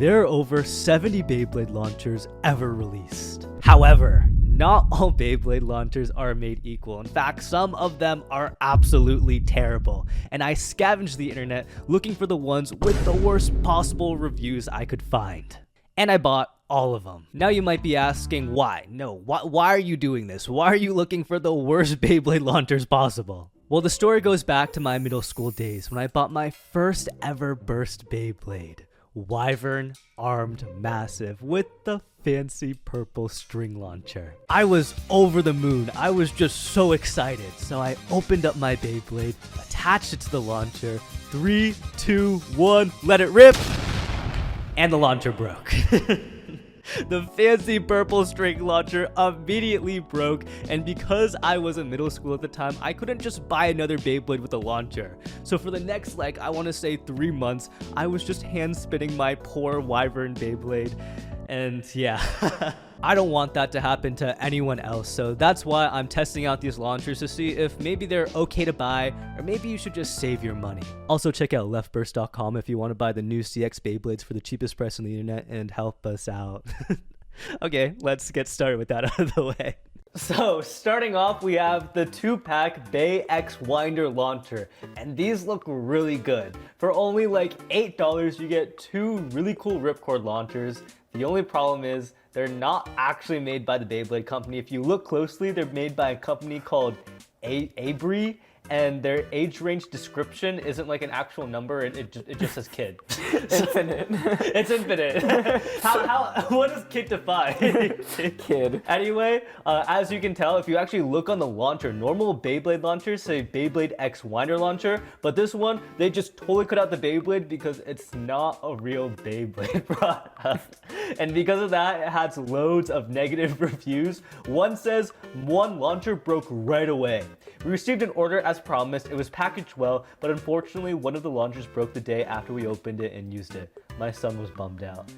there are over 70 Beyblade launchers ever released. However, not all Beyblade launchers are made equal. In fact, some of them are absolutely terrible. And I scavenged the internet looking for the ones with the worst possible reviews I could find. And I bought all of them. Now you might be asking why? No, why are you doing this? Why are you looking for the worst Beyblade launchers possible? Well, the story goes back to my middle school days when I bought my first ever burst Beyblade. Wyvern Armed Massive with the fancy purple string launcher. I was over the moon. I was just so excited. So I opened up my Beyblade, attached it to the launcher. 3, 2, 1, let it rip! And the launcher broke. The fancy purple string launcher immediately broke, and because I was in middle school at the time, I couldn't just buy another Beyblade with a launcher. So for the next, I want to say 3 months, I was just hand spinning my poor Wyvern Beyblade. And yeah, I don't want that to happen to anyone else, so that's why I'm testing out these launchers to see if maybe they're okay to buy, or maybe you should just save your money. Also check out LeftBurst.com if you want to buy the new CX Beyblades for the cheapest price on the internet and help us out. Okay, let's get started with that out of the way. So, starting off, we have the 2-pack Bay X Winder launcher, and these look really good. For only like $8, you get 2 really cool ripcord launchers. The only problem is they're not actually made by the Beyblade company. If you look closely, they're made by a company called Abri, and their age range description isn't like an actual number, it just says kid. Infinite. It's infinite. What does kid define? Kid. Anyway, as you can tell, if you actually look on the launcher, normal Beyblade launchers say Beyblade X Winder launcher, but this one, they just totally cut out the Beyblade because it's not a real Beyblade product. And because of that, it has loads of negative reviews. One says, one launcher broke right away. We received an order as promised. It was packaged well, but unfortunately one of the launchers broke the day after we opened it and used it. My son was bummed out.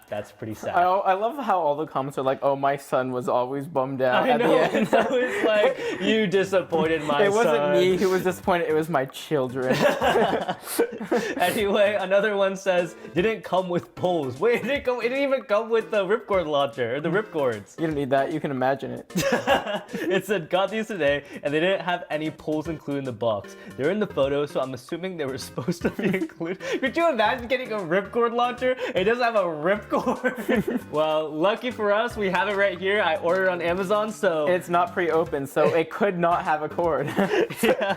That's pretty sad. I love how all the comments are like, oh, my son was always bummed out I at know, the end. it's always like, you disappointed my son. It wasn't me who was disappointed, it was my children. Anyway, another one says, didn't come with poles. Wait, it didn't even come with the ripcord launcher, or the ripcords. You don't need that, you can imagine it. It said, got these today, and they didn't have any poles included in the box. They're in the photo, so I'm assuming they were supposed to be included. Could you imagine getting a ripcord launcher? It doesn't have a ripcord. Well, lucky for us, we have it right here. I ordered on Amazon, so... It's not pre-opened, so it could not have a cord. Yeah.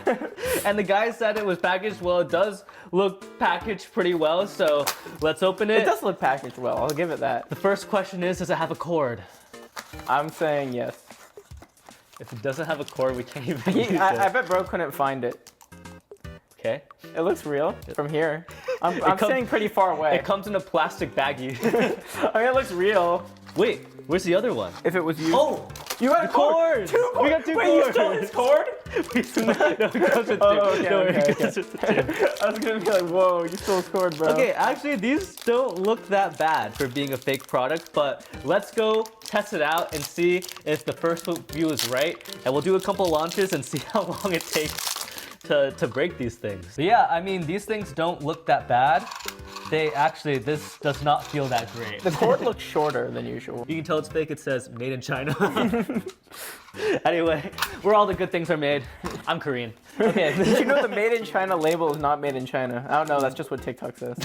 And the guy said it was packaged well. It does look packaged pretty well, so let's open it. It does look packaged well, I'll give it that. The first question is, does it have a cord? I'm saying yes. If it doesn't have a cord, we can't even use it. I bet bro couldn't find it. Okay. It looks real from here. I'm sitting pretty far away. It comes in a plastic baggie. I mean, it looks real. Wait, where's the other one? If it was you. Oh! You got a cord! 2 cords! We got 2 Wait, cords! you stole his cord? No, it comes with 2. Oh, okay, Don't worry, okay, it comes with 2. I was gonna be like, whoa, you stole his cord, bro. Okay, actually, these don't look that bad for being a fake product, but let's go test it out and see if the first view is right. And we'll do a couple launches and see how long it takes to break these things. But yeah, I mean, these things don't look that bad. This does not feel that great. The cord looks shorter than usual. You can tell it's fake. It says made in China. Anyway, where all the good things are made. I'm Korean. Okay. Did you know the made in China label is not made in China? I don't know, that's just what TikTok says.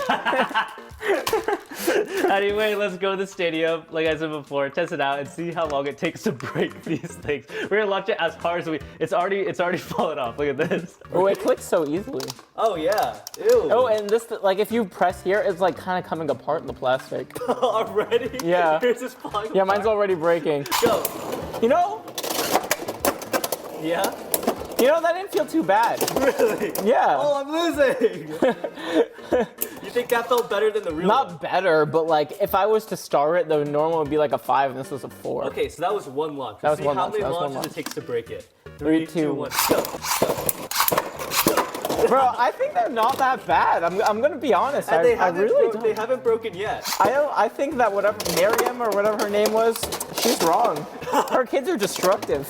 Anyway, let's go to the stadium, like I said before, test it out and see how long it takes to break these things. We're gonna launch it as hard as it's already fallen off. Look at this. Oh, it clicks so easily. Oh yeah. Ew. Oh, and this, like, if you press here, it's like kind of coming apart in the plastic. Already? Yeah. Here's this falling Yeah, apart. mine's already breaking. Go. You know? Yeah? You know, that didn't feel too bad. Really? Yeah. Oh, I'm losing. You think that felt better than the real one? Not better, but like, if I was to star it, the normal would be like a 5 and this was a 4. Okay, so that was one launch. That was see one how launch. many That was one launches launch. it takes to break it. 3, 2, 1, go. Bro, I think they're not that bad. I'm gonna be honest. And I really don't. They haven't broken yet. I think that whatever Miriam or whatever her name was, she's wrong. Her kids are destructive.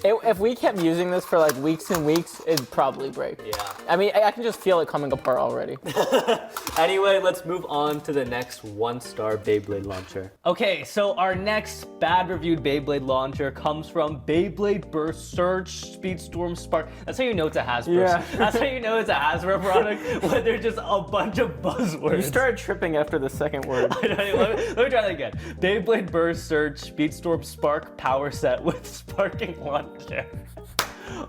If we kept using this for like weeks and weeks, it'd probably break. Yeah. I mean, I can just feel it coming apart already. Anyway, let's move on to the next 1-star Beyblade launcher. Okay, so our next bad reviewed Beyblade launcher comes from Beyblade Burst Surge Speedstorm Spark. That's how you know it's a Hasbro. Yeah. That's how you know it's a Hasbro product, when they're just a bunch of buzzwords. You started tripping after the second word. let me try that again. Beyblade Burst Surge Speedstorm Spark Power Set with sparking launcher.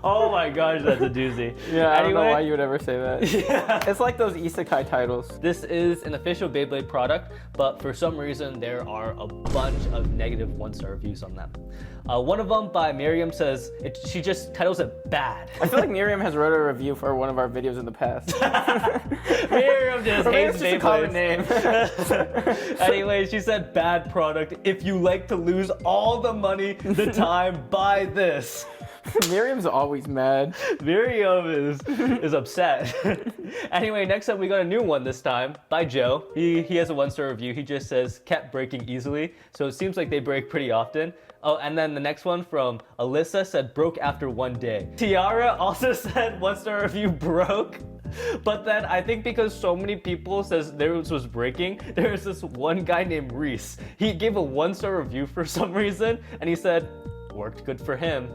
Oh my gosh, that's a doozy. Yeah, I don't know why you would ever say that. Yeah. It's like those isekai titles. This is an official Beyblade product, but for some reason there are a bunch of negative 1-star reviews on them. One of them by Miriam says, she just titles it bad. I feel like Miriam has wrote a review for one of our videos in the past. Miriam just hates just a common name. Anyway, she said bad product. If you like to lose all the money, the time, buy this. Miriam's always mad. Miriam is upset. Anyway, next up we got a new one this time by Joe. He has a 1-star review. He just says kept breaking easily. So it seems like they break pretty often. Oh, and then the next one from Alyssa said broke after 1 day. Tiara also said 1-star review broke. But then I think because so many people says theirs was breaking, there's this one guy named Reese. He gave a 1-star review for some reason, and he said, worked good for him.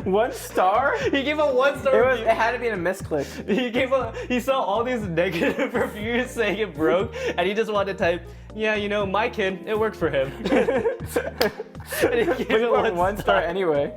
1 star? He gave a 1-star review. It had to be in a misclick. He saw all these negative reviews saying it broke, and he just wanted to type, yeah, you know, my kid, it worked for him. And he gave it 1 star anyway.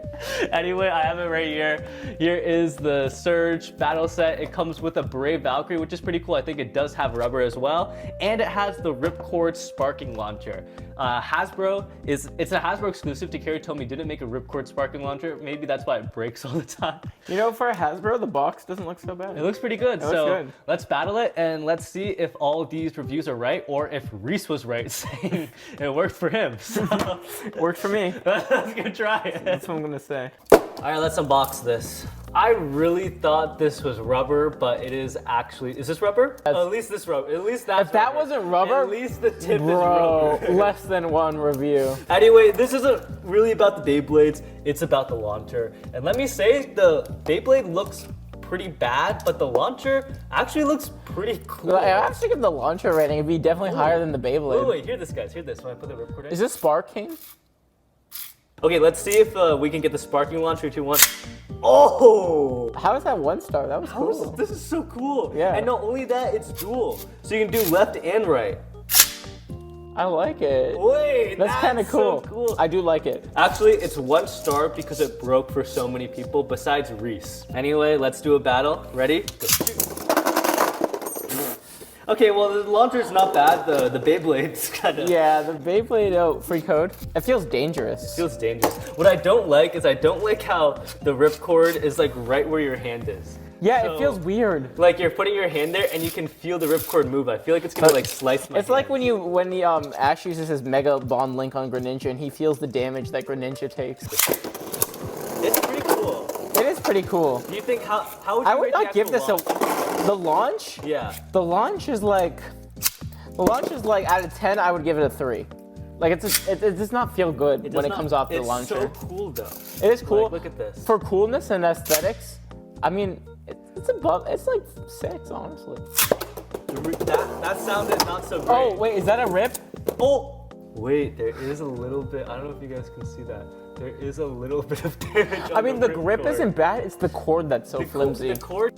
Anyway, I have it right here. Here is the Surge battle set. It comes with a Brave Valkyrie, which is pretty cool. I think it does have rubber as well. And it has the Ripcord sparking launcher. Hasbro it's a Hasbro exclusive. Takeri told me didn't make a Ripcord sparking launcher. Maybe that's why it breaks all the time. You know, for a Hasbro, the box doesn't look so bad. It looks pretty good. Good. Let's battle it and let's see if all these reviews are right or if Reese was right saying it worked for him. So worked for me. let's go try it. That's what I'm gonna say. All right, let's unbox this. I really thought this was rubber, but it is actually, is this rubber? At least this rubber, at least that's If that rubber. wasn't rubber, at least the tip bro, is rubber. less than 1 review. Anyway, this isn't really about the Beyblades, it's about the launcher. And let me say, the Beyblade looks pretty bad, but the launcher actually looks pretty cool. I have to give the launcher rating. It'd be definitely higher than the Beyblade. Wait, hear this, guys, hear this. When I put the ripcord in. Is this Sparking? Okay, let's see if we can get the sparking launcher 2-1. Oh! How is that 1 star? That was cool. This is so cool. Yeah. And not only that, it's dual. So you can do left and right. I like it. Wait, That's kind of cool. So cool. I do like it. Actually, it's 1 star because it broke for so many people besides Reese. Anyway, let's do a battle. Ready? Okay, well, the launcher's not bad. The Beyblade's kind of... Yeah, the Beyblade free code. It feels dangerous. Feels dangerous. What I don't like is I don't like how the ripcord is like right where your hand is. Yeah, So, it feels weird. Like you're putting your hand there and you can feel the ripcord move. I feel like it's gonna like slice my It's like hand. when Ash uses his Mega Bond Link on Greninja and he feels the damage that Greninja takes. It's pretty cool. It is pretty cool. Do you think how would you I would rate the not give this actual launch? the launch. Yeah. The launch is like out of 10, I would give it a 3. Like it does not feel good when it comes off the launcher. It's so cool though. It is cool. Like, look at this. For coolness and aesthetics, I mean, it's like 6, honestly. That sounded not so great. Oh, wait, is that a rip? Oh! Wait, there is a little bit, I don't know if you guys can see that. There is a little bit of damage on I mean, the grip ripcord. isn't bad, it's the cord that's so flimsy. The cord.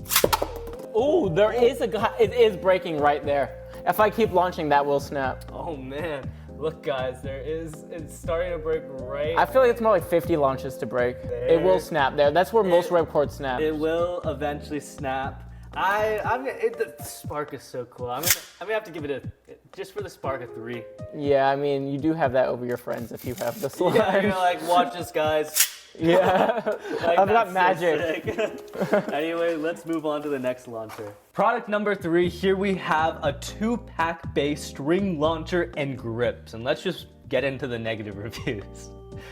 Oh, there is it is breaking right there. If I keep launching, that will snap. Oh man. Look guys, it's starting to break right. I feel like it's more like 50 launches to break. It will snap there. That's where most ripcords snap. It will eventually snap. The spark is so cool. I'm gonna have to give it just for the spark a 3. Yeah, I mean, you do have that over your friends if you have this line. Yeah, you're like, watch this, guys. Yeah, Like, I've got that's magic. so sick. Anyway, let's move on to the next launcher. Product number 3, here we have a 2-pack base string launcher and grips. And let's just get into the negative reviews.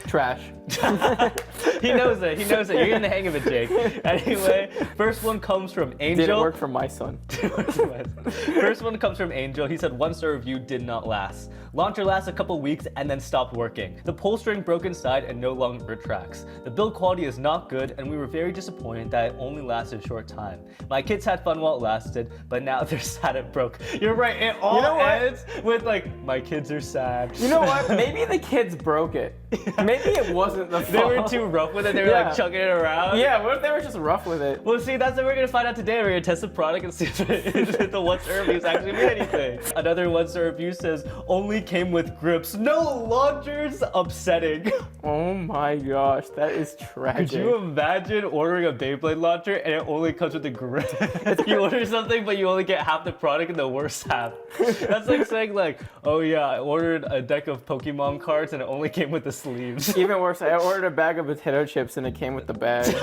Trash. He knows it. He knows it. You're getting the hang of it, Jake. Anyway, first one comes from Angel. Didn't work for my son. First one comes from Angel. He said 1-star review did not last. Launcher lasts a couple weeks and then stopped working. The pull string broke inside and no longer retracts. The build quality is not good and we were very disappointed that it only lasted a short time. My kids had fun while it lasted, but now they're sad it broke. You're right, it all ends with like, my kids are sad. You know what? Maybe the kids broke it. Maybe it wasn't the fault. They were too rough with it. They were like chucking it around. Yeah, what if they were just rough with it? Well, see, that's what we're gonna find out today. We're gonna test the product and see if the 1-star reviews actually mean anything. Another 1-star review says only came with grips, no launchers. Upsetting. Oh my gosh, that is tragic. Could you imagine ordering a Beyblade launcher and it only comes with the grip? You order something, but you only get half the product and the worst half. That's like saying like, oh yeah, I ordered a deck of Pokemon cards and it only came with the sleeves. Even worse, I ordered a bag of potato chips and it came with the bag.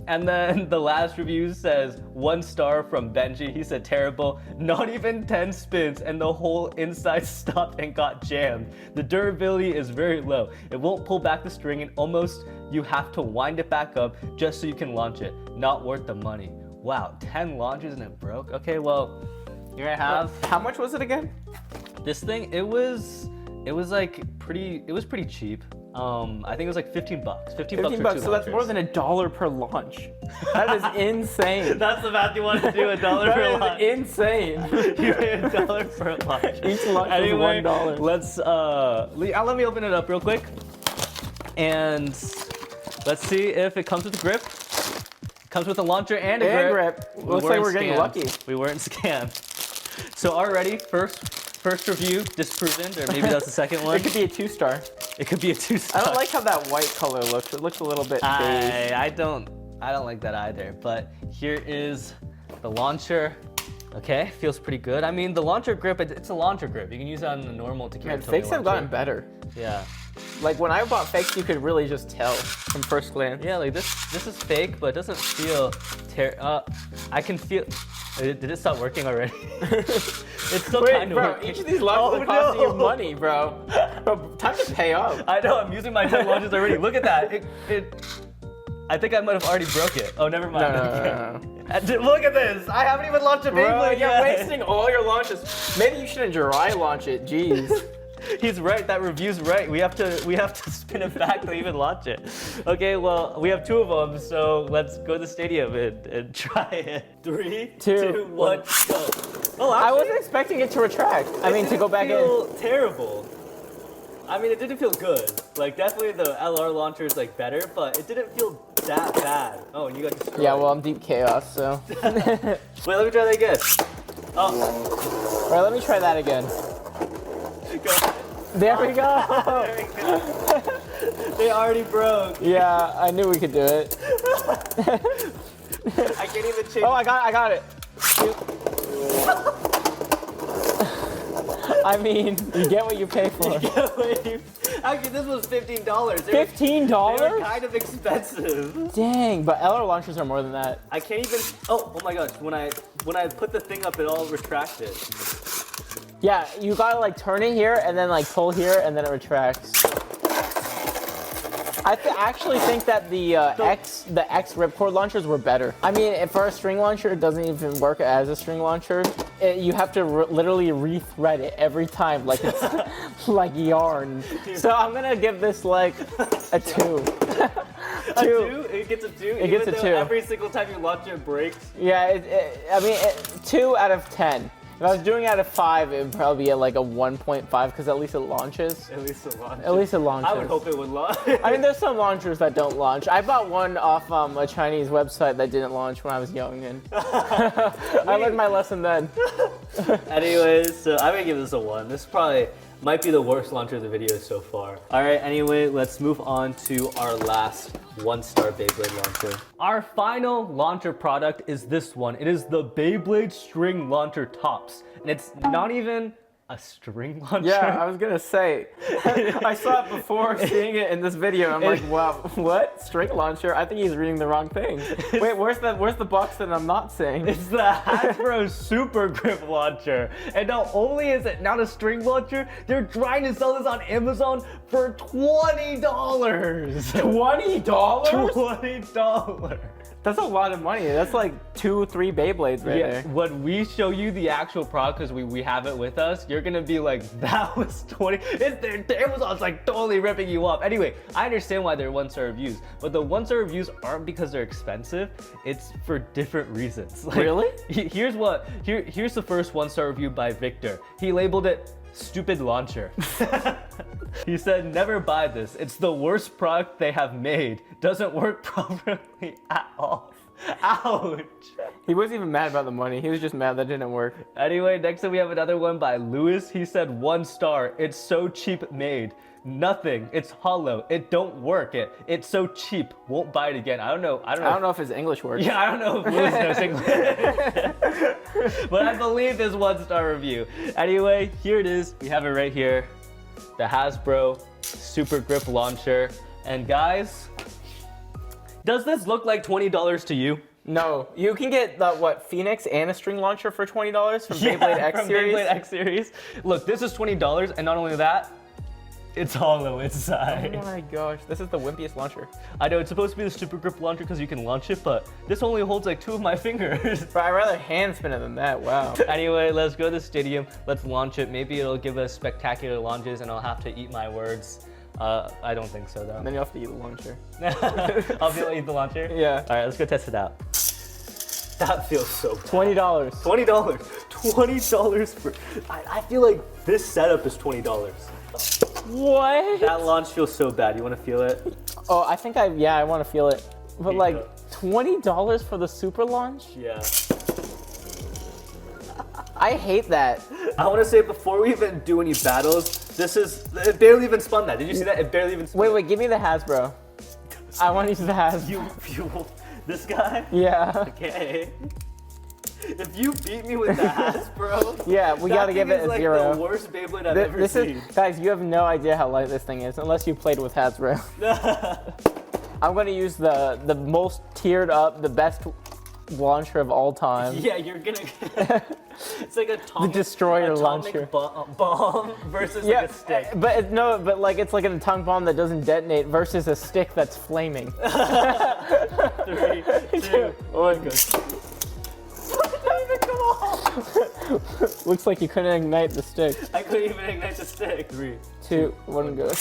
And then the last review says 1 star from Benji. He said terrible, not even 10 spins and the whole inside stopped and got jammed. The durability is very low. It won't pull back the string and almost you have to wind it back up just so you can launch it. Not worth the money. Wow, 10 launches and it broke? Okay, well, here I have. How much was it again? This thing, it was pretty cheap. I think it was like 15 bucks. 15 bucks for 2 so that's launchers. more than $1 per launch. That is insane. That's the math you want to do, $1 per launch. That is insane. You pay $1 per launch. Each launch Anyway, is $1. let's let me open it up real quick. And let's see if it comes with a grip. It comes with a launcher and a grip. Looks like we're getting lucky. We weren't scammed. So already, first review disproven, or maybe that's the second one. It could be a 2-star. It could be a 2-star. I don't like how that white color looks. It looks a little bit beige. I don't like that either. But here is the launcher. Okay, feels pretty good. I mean, the launcher grip, it's a launcher grip. You can use it on the normal to carry. Man, fakes have gotten better. Yeah. Like when I bought fakes, you could really just tell from first glance. Yeah, like this is fake, but it doesn't feel I can feel. Did it stop working already? It's still kind of working. Each of these launches are costing you money, bro. Bro, time to pay up. I know, I'm using my 10 launches already. Look at that. I think I might have already broke it. Oh, never mind. No. Look at this. I haven't even launched a Beyblade yet. You're wasting all your launches. Maybe you shouldn't dry launch it. Jeez. He's right. That review's right. We have to spin it back to even launch it. Okay, well, we have 2 of them, so let's go to the stadium and try it. 3, 2, 1, go. Oh, actually, I wasn't expecting it to retract. I mean, to go back in. It didn't feel terrible. I mean, it didn't feel good. Like, definitely the LR launcher is like better, but it didn't feel that bad. Oh, and you got destroyed. Yeah, well, I'm deep chaos, so. Wait, let me try that again. Oh. All right, let me try that again. Go. There we go. There we go. They already broke. Yeah, I knew we could do it. I can't even change. Oh, I got it. I mean, you get what you pay for. Actually, this was $15. $15? They were kind of expensive. Dang, but LR launchers are more than that. I can't even. Oh my gosh! When I put the thing up, it all retracted. Yeah, you gotta like turn it here and then like pull here and then it retracts. I actually think that the X ripcord launchers were better. I mean, for a string launcher, it doesn't even work as a string launcher. You have to literally rethread it every time, like it's like yarn. So I'm gonna give this like a 2. A 2? It gets a 2? It gets a 2. Every single time you launch it, it breaks? Yeah, I mean, 2 out of 10. If I was doing it out of 5, it would probably be at like a 1.5 because at least it launches. At least it launches. At least it launches. I would hope it would launch. I mean, there's some launchers that don't launch. I bought one off a Chinese website that didn't launch when I was young, and I learned my lesson then. Anyways, so I'm gonna give this a 1. This probably might be the worst launcher of the video so far. All right, anyway, let's move on to our last 1-star Beyblade launcher. Our final launcher product is this one. It is the Beyblade String Launcher Tops. And it's not even A string launcher? Yeah, I was gonna say. I saw it before seeing it in this video. I'm like, wow, what? String launcher? I think he's reading the wrong thing. Wait, where's the box that I'm not saying? It's the Hasbro Super Grip Launcher. And not only is it not a string launcher, they're trying to sell this on Amazon for $20. $20? $20. That's a lot of money. That's like 2-3 Beyblades right there. When we show you the actual product, because we have it with us, you're gonna be like, that was 20. Amazon's like totally ripping you off. Anyway, I understand why they're 1-star reviews, but the 1-star reviews aren't because they're expensive. It's for different reasons. Like, really? Here's the first 1-star review by Victor. He labeled it stupid launcher. He said, never buy this. It's the worst product they have made. Doesn't work properly at all. Ouch. He wasn't even mad about the money. He was just mad that didn't work. Anyway, next up we have another one by Lewis. He said 1 star. It's so cheap made. Nothing. It's hollow. It don't work. It's so cheap. Won't buy it again. I don't know if his English works. Yeah, I don't know if Lewis knows English. But I believe this 1-star review. Anyway, here it is. We have it right here. The Hasbro Super Grip Launcher. And guys, does this look like $20 to you? No, you can get the Phoenix and a string launcher for $20 from Beyblade X Series. Beyblade X Series. Look, this is $20, and not only that, it's hollow inside. Oh my gosh, this is the wimpiest launcher. I know it's supposed to be the Super Grip Launcher because you can launch it, but this only holds like 2 of my fingers. But I'd rather hand spin it than that. Wow. Anyway, let's go to the stadium. Let's launch it. Maybe it'll give us spectacular launches, and I'll have to eat my words. I don't think so though. And then you have to eat the launcher. I'll be able to eat the launcher? Yeah. All right, let's go test it out. That feels so bad. $20. $20. $20 for... I feel like this setup is $20. What? That launch feels so bad. You want to feel it? Oh, I think I want to feel it. But like $20 for the super launch? Yeah. I hate that. I want to say before we even do any battles, it barely even spun that. Did you see that? It barely even spun. Wait, give me the Hasbro. I want to use the Hasbro. This guy? Yeah. Okay. If you beat me with the Hasbro, yeah, we gotta give it a like 0. The worst Beyblade I've ever seen. Guys, you have no idea how light this thing is unless you played with Hasbro. I'm gonna use the most tiered up, the best launcher of all time. Yeah, you're gonna. It's like the destroyer launcher. Bomb versus like a stick. But but like it's like an atomic bomb that doesn't detonate versus a stick that's flaming. 3, 2, 1, go. Looks like you couldn't ignite the stick. I couldn't even ignite the stick. 3, 2, 1, go.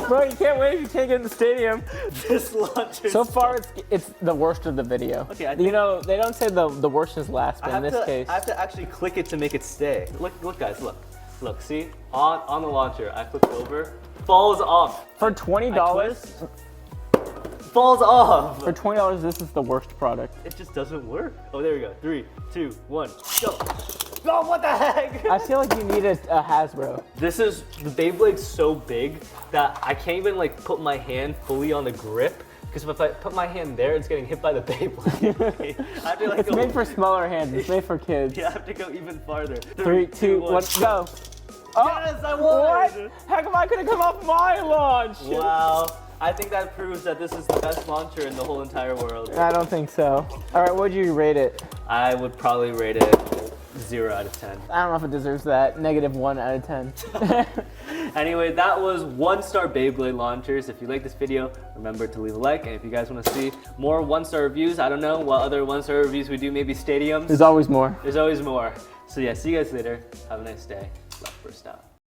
Bro, you can't win if you can't get in the stadium. This launcher. So far, it's the worst of the video. Okay, you know, they don't say the worst is last, but in this case. I have to actually click it to make it stay. Look guys, look, see? On the launcher, I flip it over, falls off. For $20? Falls off. For $20, this is the worst product. It just doesn't work. Oh, there we go. 3, 2, 1, go. Oh, what the heck? I feel like you need a Hasbro. The Beyblade's so big that I can't even like put my hand fully on the grip, because if I put my hand there, it's getting hit by the Beyblade. I have to, like, it's made for smaller hands. It's made for kids. Yeah, I have to go even farther. 3, 2, 1, go. Oh, yes, I won! What? How come I couldn't come off my launch? Wow. I think that proves that this is the best launcher in the whole entire world. I don't think so. All right, what'd you rate it? I would probably rate it 0 out of 10. I don't know if it deserves that. -1 out of 10. Anyway, that was 1-star Beyblade launchers. If you like this video, remember to leave a like. And if you guys want to see more 1-star reviews, I don't know what other 1-star reviews we do, maybe stadiums. There's always more. There's always more. So yeah, see you guys later. Have a nice day. LeftBurst out.